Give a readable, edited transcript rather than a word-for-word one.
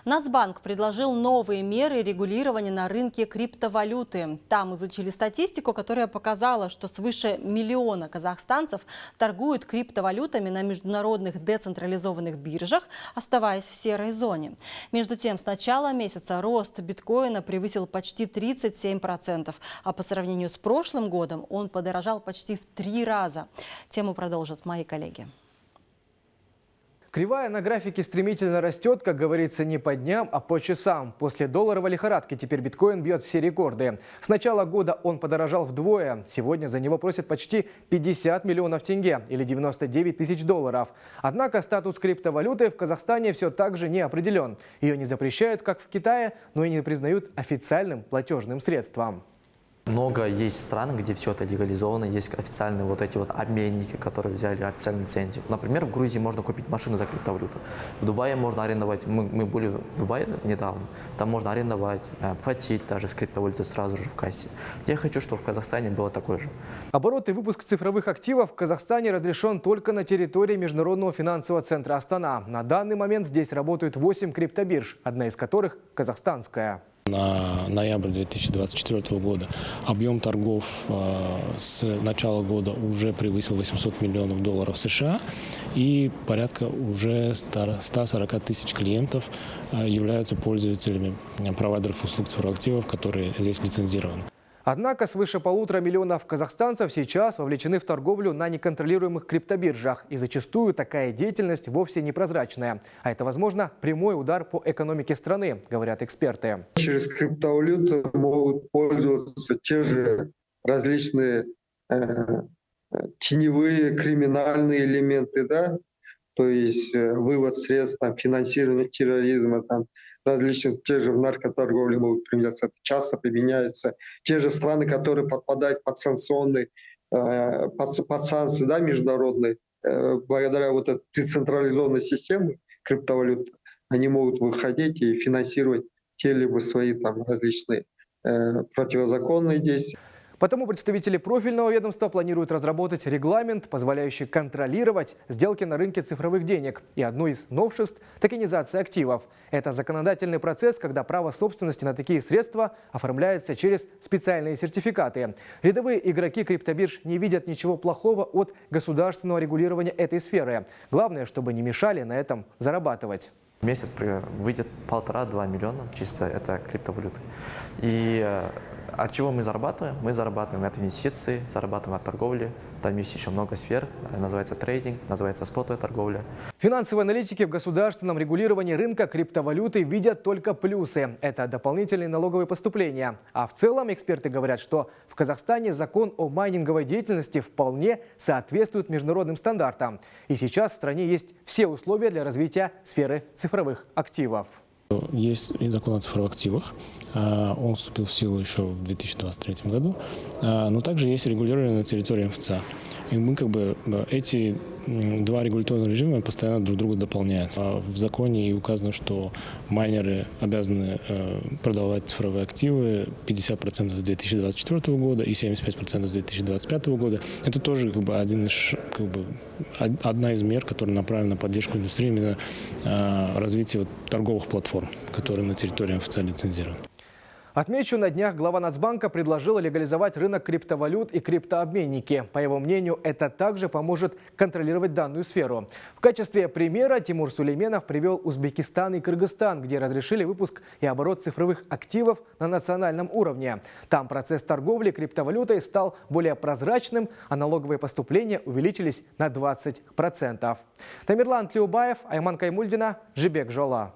Нацбанк предложил новые меры регулирования на рынке криптовалюты. Там изучили статистику, которая показала, что свыше миллиона казахстанцев торгуют криптовалютами на международных децентрализованных биржах, оставаясь в серой зоне. Между тем, с начала месяца рост биткоина превысил почти 37%, а по сравнению с прошлым годом он подорожал почти в 3 раза. Тему продолжат мои коллеги. Кривая на графике стремительно растет, как говорится, не по дням, а по часам. После долларовой лихорадки теперь биткоин бьет все рекорды. С начала года он подорожал вдвое. Сегодня за него просят почти 50 миллионов тенге или 99 тысяч долларов. Однако статус криптовалюты в Казахстане все так же не определен. Ее не запрещают, как в Китае, но и не признают официальным платежным средством. Много есть стран, где все это легализовано, есть официальные вот эти вот обменники, которые взяли официальную лицензию. Например, в Грузии можно купить машину за криптовалюту. В Дубае можно арендовать, мы были в Дубае недавно, там можно арендовать, платить даже с криптовалютой сразу же в кассе. Я хочу, чтобы в Казахстане было такое же. Оборот и выпуск цифровых активов в Казахстане разрешен только на территории Международного финансового центра Астана. На данный момент здесь работают 8 криптобирж, одна из которых казахстанская. На ноябрь 2024 года объем торгов с начала года уже превысил 800 миллионов долларов США, и порядка уже 140 тысяч клиентов являются пользователями провайдеров услуг цифровых активов, которые здесь лицензированы. Однако свыше 1,5 миллиона казахстанцев сейчас вовлечены в торговлю на неконтролируемых криптобиржах. И зачастую такая деятельность вовсе непрозрачная. А это, возможно, прямой удар по экономике страны, говорят эксперты. Через криптовалюту могут пользоваться те же различные теневые криминальные элементы, да? То есть вывод средств, финансирование терроризма, различных, те же в наркоторговле могут применяться, это часто применяются. Те же страны, которые подпадают под санкционные, под санкции, да, международные, благодаря вот этой децентрализованной системе криптовалют, они могут выходить и финансировать те-либо свои различные противозаконные действия. Потому представители профильного ведомства планируют разработать регламент, позволяющий контролировать сделки на рынке цифровых денег. И одно из новшеств – токенизация активов. Это законодательный процесс, когда право собственности на такие средства оформляется через специальные сертификаты. Рядовые игроки криптобирж не видят ничего плохого от государственного регулирования этой сферы. Главное, чтобы не мешали на этом зарабатывать. В месяц выйдет 1,5–2 миллиона чисто это криптовалюты. И от чего мы зарабатываем? Мы зарабатываем от инвестиций, зарабатываем от торговли. Там есть еще много сфер, называется трейдинг, называется спотовая торговля. Финансовые аналитики в государственном регулировании рынка криптовалюты видят только плюсы. Это дополнительные налоговые поступления. А в целом эксперты говорят, что в Казахстане закон о майнинговой деятельности вполне соответствует международным стандартам. И сейчас в стране есть все условия для развития сферы цифровых активов. Есть закон о цифровых активах, он вступил в силу еще в 2023 году, но также есть регулирование на территории МФЦ. И мы эти два регуляторных режима постоянно друг друга дополняют. В законе и указано, что майнеры обязаны продавать цифровые активы 50% с 2024 года и 75% с 2025 года. Это тоже одна из мер, которая направлена на поддержку индустрии, именно развитие торговых платформ, которые на территории МФЦ лицензированы. Отмечу, на днях глава Нацбанка предложила легализовать рынок криптовалют и криптообменники. По его мнению, это также поможет контролировать данную сферу. В качестве примера Тимур Сулейменов привел Узбекистан и Кыргызстан, где разрешили выпуск и оборот цифровых активов на национальном уровне. Там процесс торговли криптовалютой стал более прозрачным, а налоговые поступления увеличились на 20%. Тамерлан Тлеубаев, Айман Каймульдина, Жибек Жола.